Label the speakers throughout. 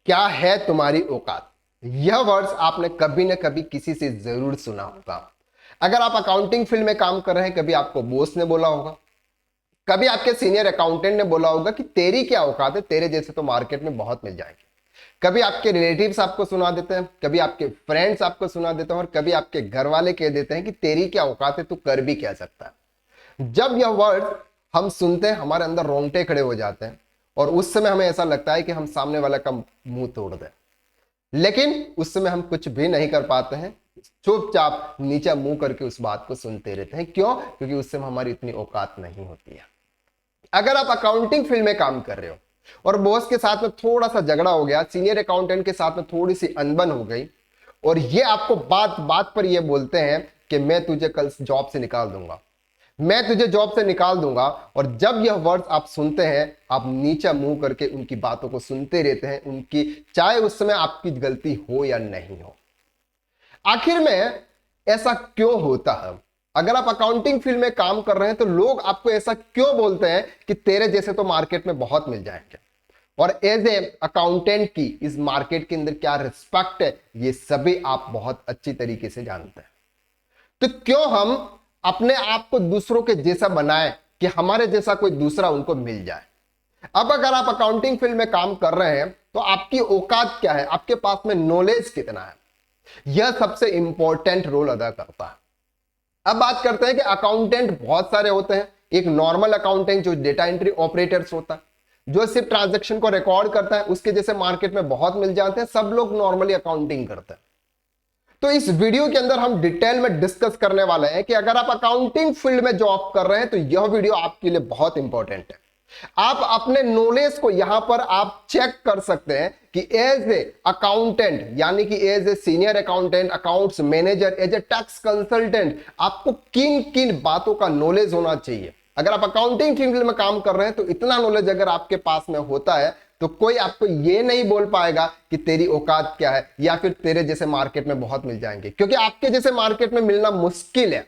Speaker 1: क्या है तुम्हारी औकात? यह वर्ड्स आपने कभी ना कभी किसी से जरूर सुना होगा। अगर आप अकाउंटिंग फील्ड में काम कर रहे हैं, कभी आपको बॉस ने बोला होगा, कभी आपके सीनियर अकाउंटेंट ने बोला होगा कि तेरी क्या औकात है, तेरे जैसे तो मार्केट में बहुत मिल जाएंगे। कभी आपके रिलेटिव्स आपको सुना देते हैं, कभी आपके फ्रेंड्स आपको सुना देते हैं और कभी आपके घर वाले कह देते हैं कि तेरी क्या औकात है, तू कर भी क्या सकता है। जब यह वर्ड हम सुनते हैं हमारे अंदर रोंगटे खड़े हो जाते हैं और उस समय हमें ऐसा लगता है कि हम सामने वाला का मुंह तोड़ दें, लेकिन उस समय हम कुछ भी नहीं कर पाते हैं। चुपचाप नीचा मुंह करके उस बात को सुनते रहते हैं। क्यों? क्योंकि उस समय हमारी इतनी औकात नहीं होती है। अगर आप अकाउंटिंग फील्ड में काम कर रहे हो और बॉस के साथ में थोड़ा सा झगड़ा हो गया, सीनियर अकाउंटेंट के साथ में थोड़ी सी अनबन हो गई और ये आपको बात बात पर ये बोलते हैं कि मैं तुझे कल जॉब से निकाल दूंगा, मैं तुझे जॉब से निकाल दूंगा, और जब यह वर्ड्स आप सुनते हैं आप नीचा मुंह करके उनकी बातों को सुनते रहते हैं, उनकी, चाहे उस समय आपकी गलती हो या नहीं हो। आखिर में ऐसा क्यों होता है? अगर आप अकाउंटिंग फील्ड में काम कर रहे हैं तो लोग आपको ऐसा क्यों बोलते हैं कि तेरे जैसे तो मार्केट में बहुत मिल जाएंगे, और एज ए अकाउंटेंट की इस मार्केट के अंदर क्या रिस्पेक्ट है, ये सभी आप बहुत अच्छी तरीके से जानते हैं। तो क्यों हम अपने आप को दूसरों के जैसा बनाएं कि हमारे जैसा कोई दूसरा उनको मिल जाए। अब अगर आप अकाउंटिंग फील्ड में काम कर रहे हैं तो आपकी औकात क्या है, आपके पास में नॉलेज कितना है, यह सबसे इंपॉर्टेंट रोल अदा करता है। अब बात करते हैं कि अकाउंटेंट बहुत सारे होते हैं। एक नॉर्मल अकाउंटेंट जो डेटा एंट्री ऑपरेटर्स होता है, जो सिर्फ ट्रांजैक्शन को रिकॉर्ड करता है, उसके जैसे मार्केट में बहुत मिल जाते हैं। सब लोग नॉर्मली अकाउंटिंग करते हैं। तो इस वीडियो के अंदर हम डिटेल में डिस्कस करने वाले हैं कि अगर आप अकाउंटिंग फील्ड में जॉब कर रहे हैं तो यह वीडियो आपके लिए बहुत इंपॉर्टेंट है। आप अपने नॉलेज को यहां पर आप चेक कर सकते हैं कि एज ए अकाउंटेंट, यानी कि as a senior accountant, accounts manager, as a tax consultant, आपको किन किन बातों का नॉलेज होना चाहिए। अगर आप अकाउंटिंग फील्ड में काम कर रहे हैं तो इतना नॉलेज अगर आपके पास में होता है तो कोई आपको यह नहीं बोल पाएगा कि तेरी औकात क्या है या फिर तेरे जैसे मार्केट में बहुत मिल जाएंगे, क्योंकि आपके जैसे मार्केट में मिलना मुश्किल है।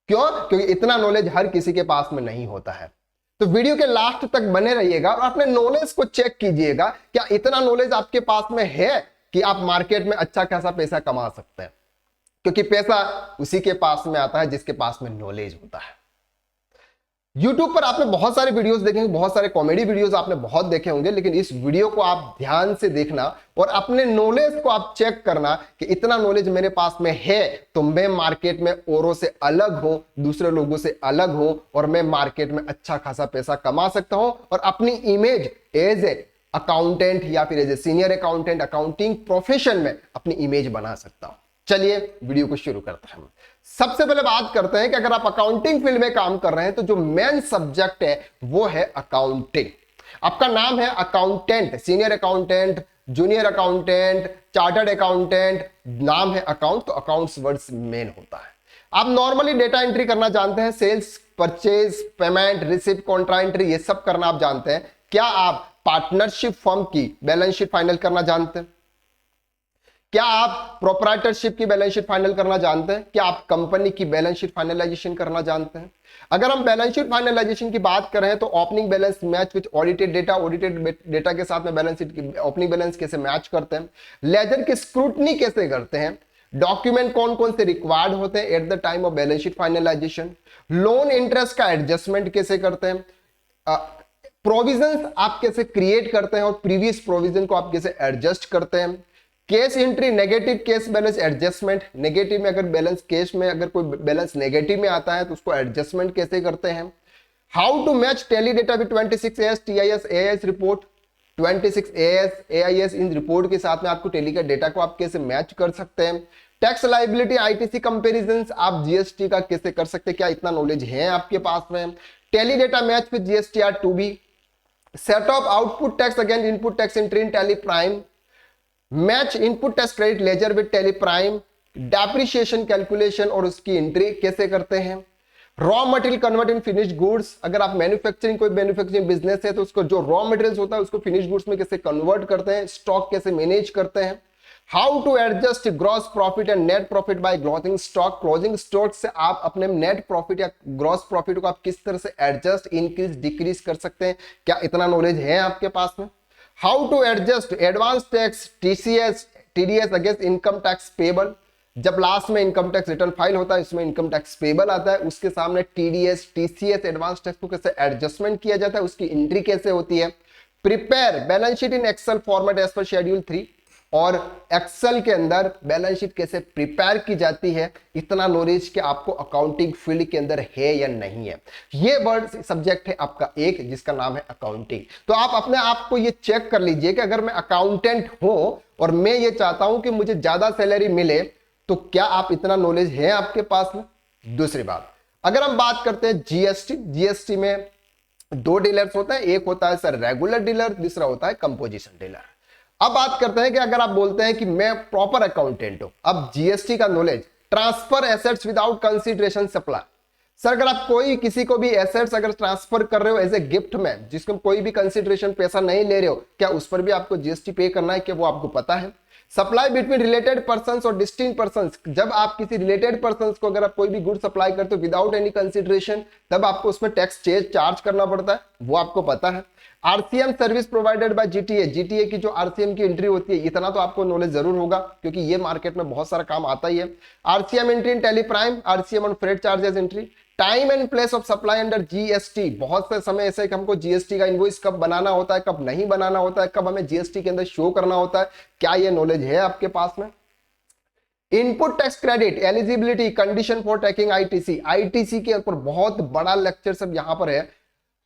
Speaker 1: क्यों? क्योंकि इतना नॉलेज हर किसी के पास में नहीं होता है। तो वीडियो के लास्ट तक बने रहिएगा और अपने नॉलेज को चेक कीजिएगा, क्या इतना नॉलेज आपके पास में है कि आप मार्केट में अच्छा खासा पैसा कमा सकते हैं, क्योंकि पैसा उसी के पास में आता है जिसके पास में नॉलेज होता है। YouTube पर आपने बहुत सारे वीडियोस देखेंगे, बहुत सारे कॉमेडी वीडियोस आपने बहुत देखे होंगे, लेकिन इस वीडियो को आप ध्यान से देखना और अपने नॉलेज को आप चेक करना कि इतना नॉलेज मेरे पास में है तो मैं मार्केट में औरों से अलग हूं, दूसरे लोगों से अलग हूं और मैं मार्केट में अच्छा खासा पैसा कमा सकता हूं और अपनी इमेज एज ए अकाउंटेंट या फिर as a senior accountant accounting profession में अपनी इमेज बना सकता हूं। चलिए वीडियो को शुरू करते हैं। सबसे पहले बात करते हैं कि अगर आप अकाउंटिंग फील्ड में काम कर रहे हैं तो जो मेन सब्जेक्ट है वो है अकाउंटिंग। आपका नाम है accountant, senior accountant, junior accountant, chartered accountant, नाम है अकाउंट, तो अकाउंट्स वर्ड्स मेन होता है। आप नॉर्मली डेटा एंट्री करना जानते हैं, sales, purchase, payment, receipt, contra entry, ये सब करना आप जानते हैं। क्या आप पार्टनरशिप फर्म की बैलेंस शीट फाइनल करना जानते हैं? क्या आप प्रोप्राइटरशिप की बैलेंस शीट फाइनल करना जानते हैं? क्या आप कंपनी की बैलेंस शीट फाइनलाइजेशन करना जानते हैं? अगर हम बैलेंस शीट फाइनलाइजेशन की बात करें तो opening balance match with audited data, audited data के साथ में बैलेंस शीट की ओपनिंग बैलेंस कैसे मैच करते हैं, लेजर की स्क्रूटनी कैसे करते हैं, डॉक्यूमेंट कौन कौन से रिक्वायर्ड होते हैं at the time of balance sheet finalisation, loan interest का एडजस्टमेंट कैसे करते हैं, प्रोविजंस आप कैसे क्रिएट करते हैं और प्रीवियस प्रोविजन को आप कैसे एडजस्ट करते हैं, case entry, negative case balance adjustment, negative में अगर बैलेंस केस में अगर कोई बैलेंस नेगेटिव में आता है तो उसको एडजस्टमेंट कैसे करते हैं, how to match Tally data with 26AS TIS AIS report, 26AS AIS इन रिपोर्ट के साथ में आपको टैली का डेटा को आप कैसे मैच कर सकते हैं, टैक्स लाइबिलिटी ITC कंपेरिजन आप GST का कैसे कर सकते हैं, क्या इतना नॉलेज है आपके पास में, tally data match with GSTR 2B, set off output tax against input tax entry in tally prime, match input tax credit ledger with tally prime, depreciation calculation और उसकी एंट्री कैसे करते हैं, raw material convert in finished goods, अगर आप manufacturing कोई manufacturing business है तो उसको जो रॉ मटेरियल्स होता है उसको फिनिश्ड गुड्स में कैसे कन्वर्ट करते हैं, स्टॉक कैसे मैनेज करते हैं, how to adjust gross profit and net profit by closing stock, closing stock से आप अपने नेट प्रॉफिट या ग्रॉस प्रॉफिट को आप किस तरह से एडजस्ट, इंक्रीज, डिक्रीज कर सकते हैं, क्या इतना नॉलेज है आपके पास में, how to adjust advance tax TCS TDS against income tax payable. जब लास्ट में इनकम टैक्स रिटर्न फाइल होता है, इसमें इनकम टैक्स पेबल आता है, उसके सामने टीडीएस टीसीएस एडवांस टैक्स को कैसे एडजस्टमेंट किया जाता है, उसकी एंट्री कैसे होती है। Prepare balance sheet in Excel format as per schedule 3, और एक्सेल के अंदर बैलेंस शीट कैसे प्रिपेयर की जाती है, इतना नॉलेज कि आपको अकाउंटिंग फील्ड के अंदर है या नहीं है। ये वर्ड सब्जेक्ट है आपका एक, जिसका नाम है अकाउंटिंग। तो आप अपने आप को ये चेक कर लीजिए कि अगर मैं अकाउंटेंट हूं और मैं ये चाहता हूं कि मुझे ज्यादा सैलरी मिले, तो क्या आप इतना नॉलेज है आपके पास में। दूसरी बात, अगर हम बात करते हैं जीएसटी, जीएसटी में दो डीलर्स होते हैं, एक होता है सर रेगुलर डीलर, दूसरा होता है कंपोजिशन डीलर। अब बात करते हैं कि अगर आप बोलते हैं कि मैं प्रॉपर अकाउंटेंट हूं, अब जीएसटी का knowledge, transfer assets without consideration supply. Sir अगर आप कोई किसी को भी एसेट्स अगर ट्रांसफर कर रहे हो एज ए गिफ्ट में, जिसको कोई भी कंसीडरेशन पैसा नहीं ले रहे हो, क्या उस पर भी आपको जीएसटी पे करना है, क्या वो आपको पता है। सप्लाई बिटवीन रिलेटेड पर्संस और डिस्टिंक्ट पर्संस, जब आप किसी रिलेटेड पर्संस को अगर आप कोई भी गुड सप्लाई करते हो विदाउट एनी कंसीडरेशन, तब आपको उसमें टैक्स चार्ज करना पड़ता है, वो आपको पता है। RCM service provided by GTA, GTA की जो आरसीएम की एंट्री होती है, इतना तो आपको नॉलेज जरूर होगा क्योंकि ये मार्केट में बहुत सारा काम आता ही है। RCM entry in Teleprime, RCM on freight charges entry, time and place of supply under GST. बहुत से समय ऐसे कि हमको जीएसटी का इनवॉइस कब बनाना होता है, कब नहीं बनाना होता है, कब हमें जीएसटी के अंदर शो करना होता है, क्या ये नॉलेज है आपके पास में। Input tax credit eligibility condition for tacking ITC, ITC के ऊपर बहुत बड़ा लेक्चर सब यहां पर है।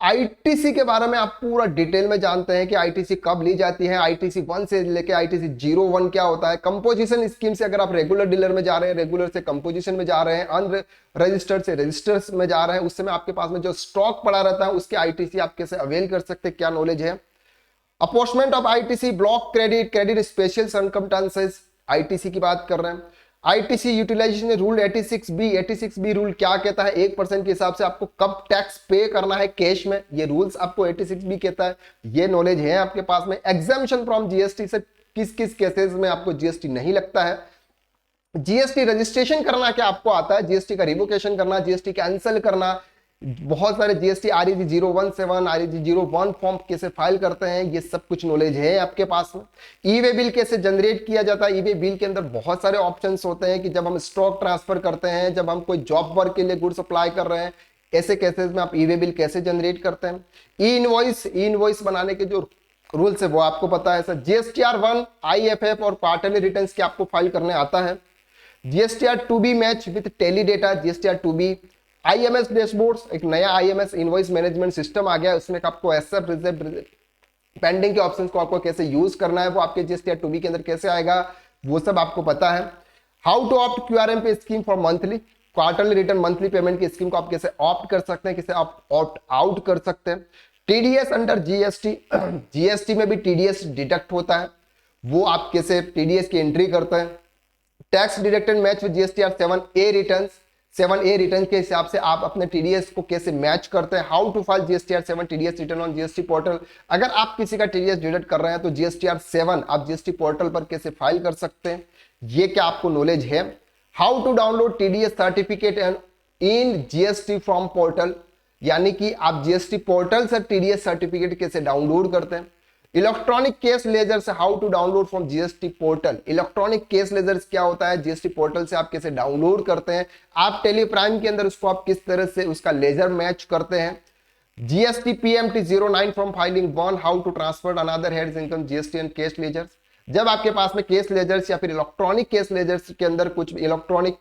Speaker 1: आईटीसी के बारे में आप पूरा डिटेल में जानते हैं कि आईटीसी कब ली जाती है, आईटीसी 1 से लेके आईटीसी 01 क्या होता है। कंपोजिशन स्कीम से अगर आप रेगुलर डीलर में जा रहे हैं, रेगुलर से कंपोजिशन में जा रहे हैं, अनरजिस्टर्ड से रजिस्टर्स में जा रहे हैं, उस समय आपके पास में जो स्टॉक पड़ा रहता है उसके आईटीसी आप कैसे अवेल कर सकते हैं, क्या नॉलेज है। Apportionment of ITC block credit, credit special circumstances, ITC की बात कर रहे हैं। ITC utilisation rule 86B, 86B rule क्या कहता है, 1% के हिसाब से आपको कब टैक्स पे करना है कैश में, ये रूल्स आपको 86B कहता है, ये नॉलेज है आपके पास में। एग्जाम्पशन फ्रॉम जीएसटी से किस किस केसेस में आपको जीएसटी नहीं लगता है। जीएसटी रजिस्ट्रेशन करना क्या आपको आता है, जीएसटी का रिवोकेशन करना, जीएसटी कैंसिल करना, बहुत सारे जीएसटी आरईजी 017 आरईजी 01 फॉर्म कैसे फाइल करते हैं, ये सब कुछ नॉलेज है आपके पास में। ई वे बिल कैसे जनरेट किया जाता है, ई वे बिल के अंदर बहुत सारे ऑप्शंस होते हैं कि जब हम स्टॉक ट्रांसफर करते हैं, जब हम कोई जॉब वर्क के लिए गुड सप्लाई कर रहे हैं, ऐसे केसेस में आप ई वे बिल कैसे जनरेट करते हैं। ई इनवॉइस बनाने के जो रूल्स है वो आपको पता है सर। जीएसटीआर 1 आईएफएफ और क्वार्टरली रिटर्न्स के आपको फाइल करने आता है। GSTR 2B match with Tally data, GSTR 2B। IMS dashboards, एक नया आईएमएस इनवॉइस मैनेजमेंट सिस्टम आ गया है, उसमें आपको एक्सेप्ट रिजेक्ट पेंडिंग के ऑप्शंस को आपको कैसे यूज करना है, वो आपके जीएसटीआर 2B के अंदर कैसे आएगा, वो सब आपको पता है। हाउ टू ऑप्ट क्यूआरएम पे scheme for monthly, quarterly return monthly payment की स्कीम को आप कैसे ऑप्ट कर सकते हैं, कैसे आप ऑप्ट आउट कर सकते हैं। टीडीएस अंडर जीएसटी, जीएसटी में भी टीडीएस डिडक्ट होता है, वो आप कैसे टीडीएस की एंट्री करते हैं। Tax deducted match with GSTR 7A returns, 7A return के हिसाब से आप अपने टीडीएस को कैसे मैच करते हैं। How to file GSTR 7 TDS return on GST portal, अगर आप किसी का टीडीएस डिडक्ट कर रहे हैं तो जीएसटीआर 7 आप जीएसटी पोर्टल पर कैसे फाइल कर सकते हैं, ये क्या आपको नॉलेज है। How to download TDS certificate in GST from portal, यानी कि आप जीएसटी पोर्टल से टीडीएस सर्टिफिकेट कैसे डाउनलोड करते हैं। इलेक्ट्रॉनिक केस लेजर से how to download from GST portal, electronic cash ledger क्या होता है, जीएसटी पोर्टल से आप कैसे डाउनलोड करते हैं। आप टेलीप्राइम के अंदर उसको आप किस तरह से उसका लेजर मैच करते हैं। GST PMT 09 form filing 1, how to transfer another heads income GST and cash ledgers, जब आपके पास में केस लेजर्स या फिर इलेक्ट्रॉनिक केस लेजर्स के अंदर कुछ इलेक्ट्रॉनिक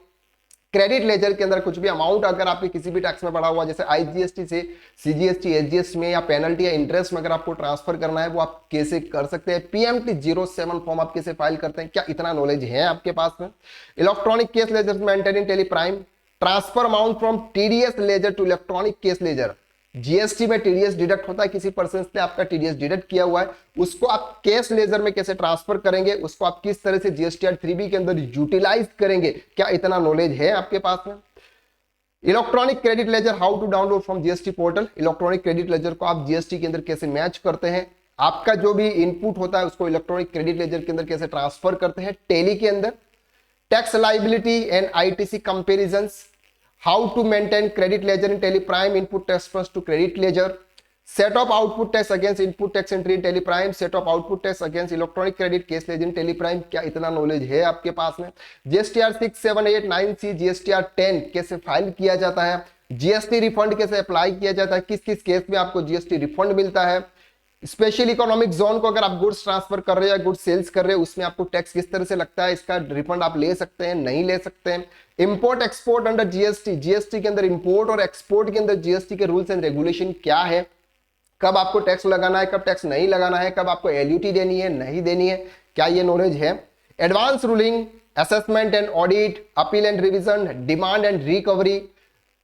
Speaker 1: क्रेडिट लेजर के अंदर कुछ भी अमाउंट अगर आपके किसी भी टैक्स में पड़ा हुआ, जैसे आईजीएसटी से सीजीएसटी एसजीएस में या पेनल्टी या इंटरेस्ट में अगर आपको ट्रांसफर करना है, वो आप कैसे कर सकते हैं। पीएमटी 07 फॉर्म आप कैसे फाइल करते हैं, क्या इतना नॉलेज है आपके पास में। Electronic cash ledger maintain in TallyPrime, transfer amount from TDS ledger to electronic cash ledger, GST में टीडीएस डिडक्ट होता है, किसी पर्सन से आपका टीडीएस डिडक्ट किया हुआ है, उसको आप केस लेजर में कैसे ट्रांसफर करेंगे, उसको आप किस तरह से जीएसटीआर 3B के अंदर यूटिलाइज करेंगे, क्या इतना नॉलेज है आपके पास में। Electronic credit ledger, how to download from GST portal, electronic credit ledger को आप जीएसटी के अंदर कैसे मैच करते हैं, आपका जो भी इनपुट होता है उसको इलेक्ट्रॉनिक क्रेडिट लेजर के अंदर कैसे ट्रांसफर करते हैं टेली के अंदर। Tax liability and ITC comparisons, how to maintain credit ledger in teleprime, input transfers to credit ledger, set off output tax against input tax entry in Tally Prime, set off output tax against electronic credit cash ledger in Tally Prime. क्या इतना knowledge है आपके पास में? GSTR 6, 7, 8, 9C, GSTR 10 कैसे file किया जाता है, जीएसटी रिफंड कैसे अप्लाई किया जाता है, किस किस केस में आपको जीएसटी रिफंड मिलता है, स्पेशल इकोनॉमिक जोन को अगर आप गुड्स ट्रांसफर कर रहे हो या गुड्स सेल्स कर रहे हो उसमें आपको टैक्स किस तरह से लगता है, इसका रिफंड आप ले सकते हैं नहीं ले सकते हैं। Import export under GST, GST के अंदर इंपोर्ट और एक्सपोर्ट के अंदर जीएसटी के रूल्स एंड रेगुलेशन क्या है, कब आपको टैक्स लगाना है, कब टैक्स नहीं लगाना है, कब आपको एलयूटी देनी है नहीं देनी है, क्या ये नॉलेज है? Advance ruling, assessment and audit, appeal and revision, demand and recovery,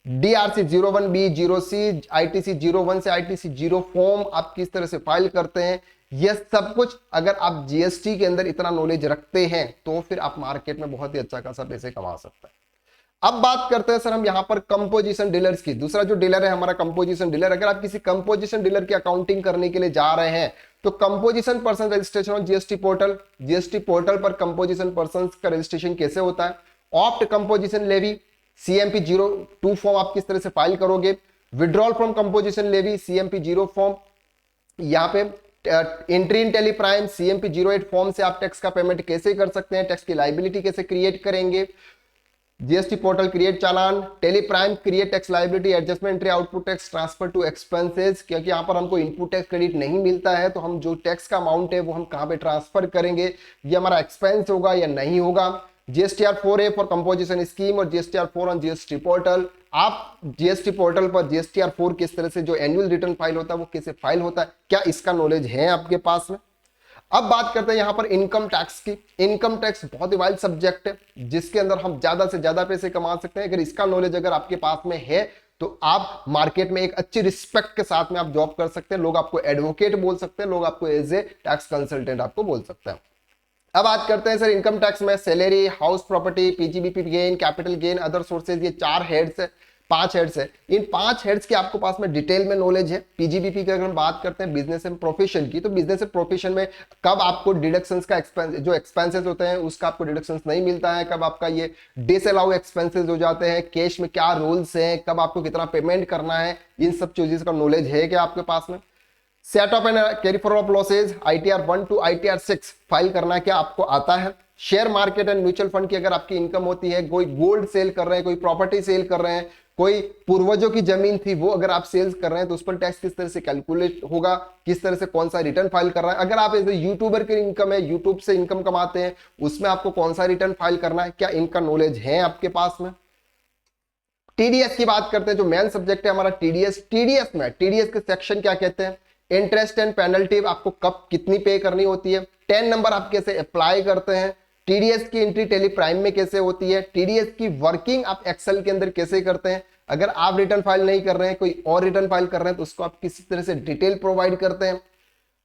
Speaker 1: DRC 01B 0C, ITC 01 से ITC 0 फॉर्म आप किस तरह से फाइल करते हैं, यह सब कुछ अगर आप जीएसटी के अंदर इतना नॉलेज रखते हैं तो फिर आप मार्केट में बहुत ही अच्छा खासा पैसे कमा सकते हैं। अब बात करते हैं सर हम यहां पर कंपोजिशन डीलर्स की। दूसरा जो डीलर है हमारा कंपोजिशन डीलर, अगर आप किसी कंपोजिशन डीलर की अकाउंटिंग करने के लिए जा रहे हैं तो composition person registration on GST portal, GST portal पर कंपोजिशन पर्सन का रजिस्ट्रेशन कैसे होता है, opt composition levy CMP 02 form आप किस तरह से फाइल करोगे, withdrawal from composition levy CMP 0 form, यहाँ पे entry in Tally Prime CMP 08 form से आप टैक्स का पेमेंट कैसे कर सकते हैं, टैक्स की लाइबिलिटी कैसे क्रिएट करेंगे, GST portal create challan, Tally prime create tax liability adjustment entry output tax transfer to expenses, क्योंकि यहाँ पर हमको इनपुट टैक्स क्रेडिट नहीं मिलता है तो हम जो टैक्स का अमाउंट है वो हम कहाँ पे ट्रांसफर करेंगे, ये हमारा एक्सपेंस होगा या नहीं होगा। GSTR 4A for composition scheme और GSTR 4 ऑन जीएसटी पोर्टल, आप जीएसटी पोर्टल पर GSTR 4 किस तरह से जो एनुअल रिटर्न फाइल होता है वो कैसे फाइल होता है, क्या इसका नॉलेज है आपके पास में? अब बात करते हैं यहां पर इनकम टैक्स की। इनकम टैक्स बहुत ही वाइड सब्जेक्ट है जिसके अंदर हम ज्यादा से ज्यादा पैसे कमा सकते हैं। अगर इसका नॉलेज अगर आपके पास में है तो आप मार्केट में एक अच्छी रिस्पेक्ट के साथ में आप जॉब कर सकते हैं, लोग आपको एडवोकेट बोल सकते हैं, लोग आपको एज ए टैक्स कंसल्टेंट आपको बोल सकते हैं। अब बात करते हैं सर इनकम टैक्स में salary, house property, PGBP gain, capital gain, other sources, ये 4 हेड्स है, 5 हेड्स है। इन 5 हेड्स की आपको पास में डिटेल में नॉलेज है। पीजीबीपी की अगर हम बात करते हैं बिजनेस एंड प्रोफेशन की, तो बिजनेस एंड प्रोफेशन में कब आपको डिडक्शंस का जो एक्सपेंसेस होते हैं उसका आपको डिडक्शंस नहीं मिलता है, कब आपका ये डिसअलाउ एक्सपेंसेस हो जाते हैं, कैश में क्या रूल्स हैं, कब आपको कितना पेमेंट करना है, इन सब चीजों का नॉलेज है क्या आपके पास में? Set of and carry forward of losses, ITR 1 to ITR 6 file करना क्या आपको आता है? Share market and mutual fund की अगर आपकी इनकम होती है, कोई गोल्ड सेल कर रहे हैं, कोई प्रॉपर्टी सेल कर रहे हैं, कोई पूर्वजों की जमीन थी वो अगर आप सेल्स कर रहे हैं तो उस पर टैक्स किस तरह से कैलकुलेट होगा, किस तरह से कौन सा रिटर्न फाइल कर रहा है? अगर आप एज ए यूट्यूबर की इनकम है, यूट्यूब से इनकम कमाते हैं, उसमें आपको कौन सा रिटर्न फाइल करना है, क्या इनका नॉलेज है आपके पास में? टीडीएस की बात करते हैं, जो मेन सब्जेक्ट है हमारा टीडीएस। टीडीएस में टीडीएस के सेक्शन क्या कहते हैं? इंटरेस्ट एंड पेनल्टी आपको कब कितनी पे करनी होती है, 10 नंबर आप कैसे अप्लाई करते हैं, टीडीएस की एंट्री टेली प्राइम में कैसे होती है, टीडीएस की वर्किंग आप एक्सेल के अंदर कैसे करते हैं, अगर आप रिटर्न फाइल नहीं कर रहे हैं, कोई और रिटर्न फाइल कर रहे हैं तो उसको आप किसी तरह से डिटेल प्रोवाइड करते हैं।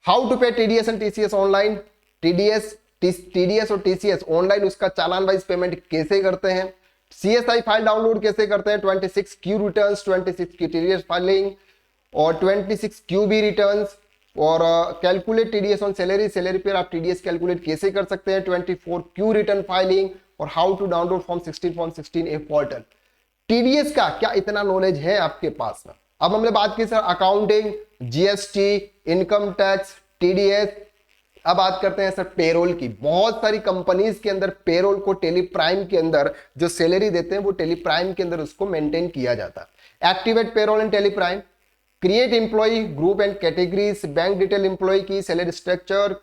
Speaker 1: हाउ टू पे TDS and TCS online, TDS और टीसीएस ऑनलाइन उसका चालान वाइज पेमेंट कैसे करते हैं, सीएसआई फाइल डाउनलोड कैसे करते हैं, 26 क्यू रिटर्न्स, 26 की टीडीएस फाइलिंग और 26 क्यूबी रिटर्न्स, और calculate TDS on salary, salary पर आप टीडीएस कैलकुलेट कैसे कर सकते हैं, 24 क्यू रिटर्न फाइलिंग, और how to download form 16 A portal. TDS का क्या इतना नॉलेज है आपके पास में? अब हमने बात की sir accounting, GST, income tax, TDS. अब बात करते हैं सर पेरोल की। बहुत सारी कंपनीज के अंदर पेरोल को टेली प्राइम के अंदर जो सैलरी देते हैं वो टेली प्राइम के अंदर उसको मेंटेन किया जाता है। Activate payroll in Tally prime, create employee group and categories, bank detail employee की salary structure,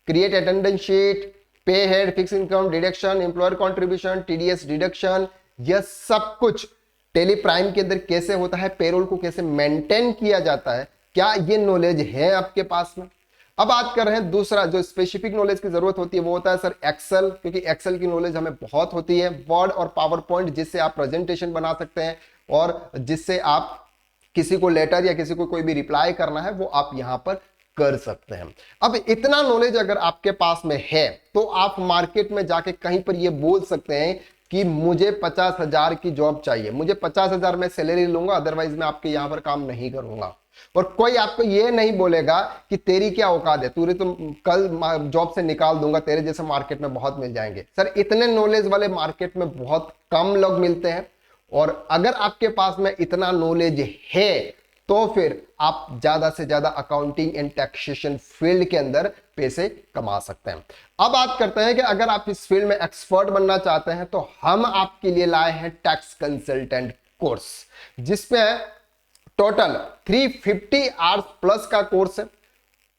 Speaker 1: create attendance sheet, pay head, fix income deduction, employer contribution, TDS deduction, यह सब कुछ टेली प्राइम के अंदर कैसे होता है, पेरोल को कैसे मेंटेन किया जाता है, क्या ये नॉलेज है आपके पास में? अब बात कर रहे हैं दूसरा जो स्पेसिफिक नॉलेज की जरूरत होती है वो होता है सर एक्सेल, क्योंकि एक्सेल की नॉलेज हमें बहुत होती है। वर्ड और पावर पॉइंट जिससे आप प्रेजेंटेशन बना सकते हैं और जिससे आप किसी को लेटर या किसी को कोई भी रिप्लाई करना है वो आप यहां पर कर सकते हैं। अब इतना नॉलेज अगर आपके पास में है तो आप मार्केट में जाके कहीं पर ये बोल सकते हैं कि मुझे 50,000 की जॉब चाहिए, मुझे 50,000 में सैलरी लूंगा, अदरवाइज मैं आपके यहां पर काम नहीं करूंगा। और कोई आपको ये नहीं बोलेगा कि तेरी क्या औकात है, तूने तो कल जॉब से निकाल दूंगा, तेरे जैसे मार्केट में बहुत मिल जाएंगे। सर इतने नॉलेज वाले मार्केट में बहुत कम लोग मिलते हैं, और अगर आपके पास में इतना नॉलेज है तो फिर आप ज्यादा से ज्यादा अकाउंटिंग एंड टैक्सेशन फील्ड के अंदर पैसे कमा सकते हैं। अब बात करते हैं कि अगर आप इस फील्ड में एक्सपर्ट बनना चाहते हैं तो हम आपके लिए लाए हैं टैक्स कंसल्टेंट कोर्स, जिसमें टोटल 350 आवर्स प्लस का कोर्स है।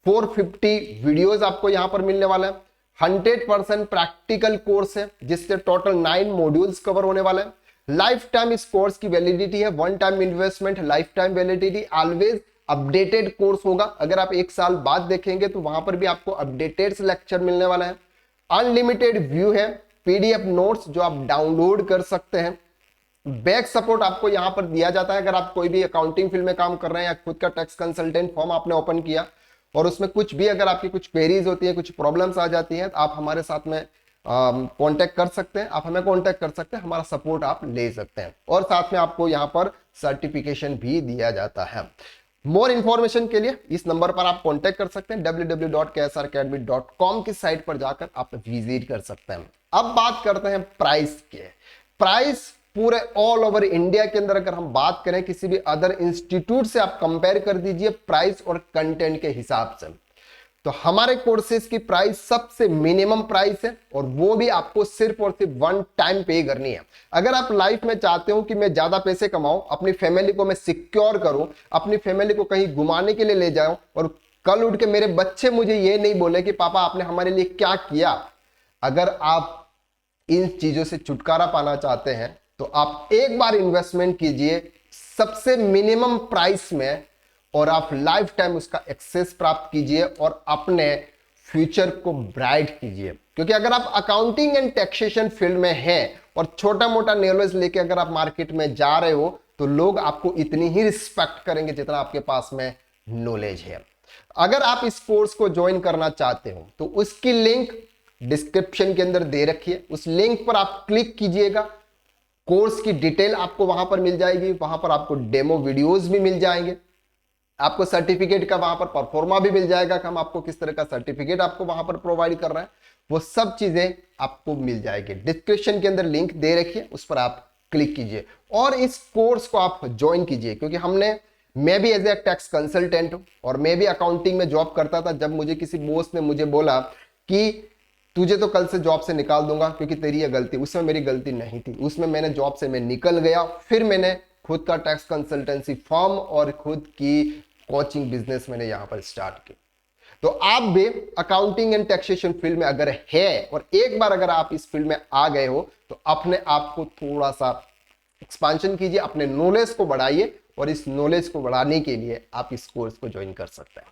Speaker 1: 450 वीडियोस आपको यहां पर मिलने वाला है। 100% प्रैक्टिकल कोर्स है जिससे टोटल 9 मॉड्यूल्स कवर होने वाले हैं। लाइफ टाइम इस कोर्स की वैलिडिटी है, one time investment, life time validity, always updated course होगा। अगर आप 1 साल बाद देखेंगे तो वहां पर भी आपको अपडेटेड लेक्चर मिलने वाला है। अनलिमिटेड व्यू है, पीडीएफ नोट्स जो आप डाउनलोड कर सकते हैं। बैक सपोर्ट आपको यहां पर दिया जाता है। अगर आप कोई भी अकाउंटिंग फील्ड में काम कर रहे हैं या खुद का टैक्स कंसल्टेंट फॉर्म आपने ओपन किया और उसमें कुछ भी अगर आपकी कुछ क्वेरीज होती है, कुछ प्रॉब्लम्स आ जाती हैं, तो आप हमारे साथ में कांटेक्ट कर सकते हैं। आप हमें कांटेक्ट कर सकते हैं, हमारा सपोर्ट आप ले सकते हैं। और साथ में आपको यहां पर सर्टिफिकेशन भी दिया जाता है। मोर इंफॉर्मेशन के लिए इस नंबर पर आप कांटेक्ट कर सकते हैं। www.ksracademy.com की साइट पर जाकर आप विजिट कर सकते हैं। अब बात करते हैं प्राइस के। प्राइस पूरे ऑल ओवर इंडिया के अंदर अगर हम बात करें किसी भी अदर इंस्टीट्यूट से आप कंपेयर कर दीजिए प्राइस और कंटेंट के हिसाब से, तो हमारे कोर्सेज की प्राइस सबसे मिनिमम प्राइस है और वो भी आपको सिर्फ और सिर्फ वन टाइम पे करनी है। अगर आप लाइफ में चाहते हो कि मैं ज्यादा पैसे कमाऊं, अपनी फैमिली को मैं सिक्योर करूं, अपनी फैमिली को कहीं घुमाने के लिए ले जाऊं और कल उठ के मेरे बच्चे मुझे ये नहीं बोले कि पापा आपने हमारे लिए क्या किया, अगर आप इन चीजों से छुटकारा पाना चाहते हैं तो आप एक बार इन्वेस्टमेंट कीजिए सबसे मिनिमम प्राइस में और आप लाइफ टाइम उसका एक्सेस प्राप्त कीजिए और अपने फ्यूचर को ब्राइट कीजिए। क्योंकि अगर आप अकाउंटिंग एंड टैक्सेशन फील्ड में हैं और छोटा मोटा नॉलेज लेके अगर आप मार्केट में जा रहे हो तो लोग आपको इतनी ही रिस्पेक्ट करेंगे जितना आपके पास में नॉलेज है। अगर आप इस कोर्स को ज्वाइन करना चाहते हो तो उसकी लिंक डिस्क्रिप्शन के अंदर दे रखी है, उस लिंक पर आप क्लिक कीजिएगा। कोर्स की डिटेल आपको वहां पर मिल जाएगी, वहां पर आपको डेमो वीडियोस भी मिल जाएंगे, आपको सर्टिफिकेट का वहां पर परफॉर्मा भी मिल जाएगा कि हम आपको किस तरह का सर्टिफिकेट आपको वहां पर प्रोवाइड कर रहे हैं, वो सब चीजें आपको मिल जाएगी। डिस्क्रिप्शन के अंदर लिंक दे रखिए, उस पर आप क्लिक कीजिए और इस कोर्स को आप ज्वाइन कीजिए। क्योंकि मैं भी एज ए टैक्स कंसल्टेंट हूं और मैं भी अकाउंटिंग में जॉब करता था। जब मुझे किसी बॉस ने मुझे बोला कि तुझे तो कल से जॉब से निकाल दूंगा क्योंकि तेरी ये गलती, उसमें मेरी गलती नहीं थी। उसमें मैंने जॉब से मैं निकल गया, फिर मैंने खुद का टैक्स कंसल्टेंसी फर्म और खुद की कोचिंग बिजनेस मैंने यहां पर स्टार्ट की। तो आप भी अकाउंटिंग एंड टैक्सेशन फील्ड में अगर है और एक बार अगर आप इस फील्ड में आ गए हो तो अपने आप को थोड़ा सा एक्सपांशन कीजिए, अपने नॉलेज को बढ़ाइए और इस नॉलेज को बढ़ाने के लिए आप इस कोर्स को ज्वाइन कर सकते हैं।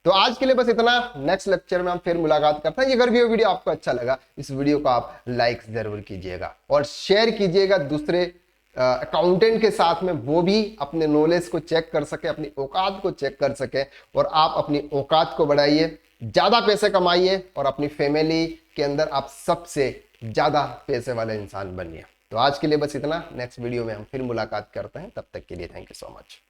Speaker 1: तो आज के लिए बस इतना। नेक्स्ट लेक्चर में हम फिर मुलाकात करते हैं। अगर ये वीडियो आपको अच्छा लगा, इस वीडियो को आप लाइक जरूर कीजिएगा और शेयर कीजिएगा दूसरे अकाउंटेंट के साथ में, वो भी अपने नॉलेज को चेक कर सके, अपनी औकात को चेक कर सके और आप अपनी औकात को बढ़ाइए, ज्यादा पैसे कमाइए और अपनी फैमिली के अंदर आप सबसे ज्यादा पैसे वाले इंसान बनिए। तो आज के लिए बस इतना। नेक्स्ट वीडियो में हम फिर मुलाकात करते हैं, तब तक के लिए थैंक यू सो मच।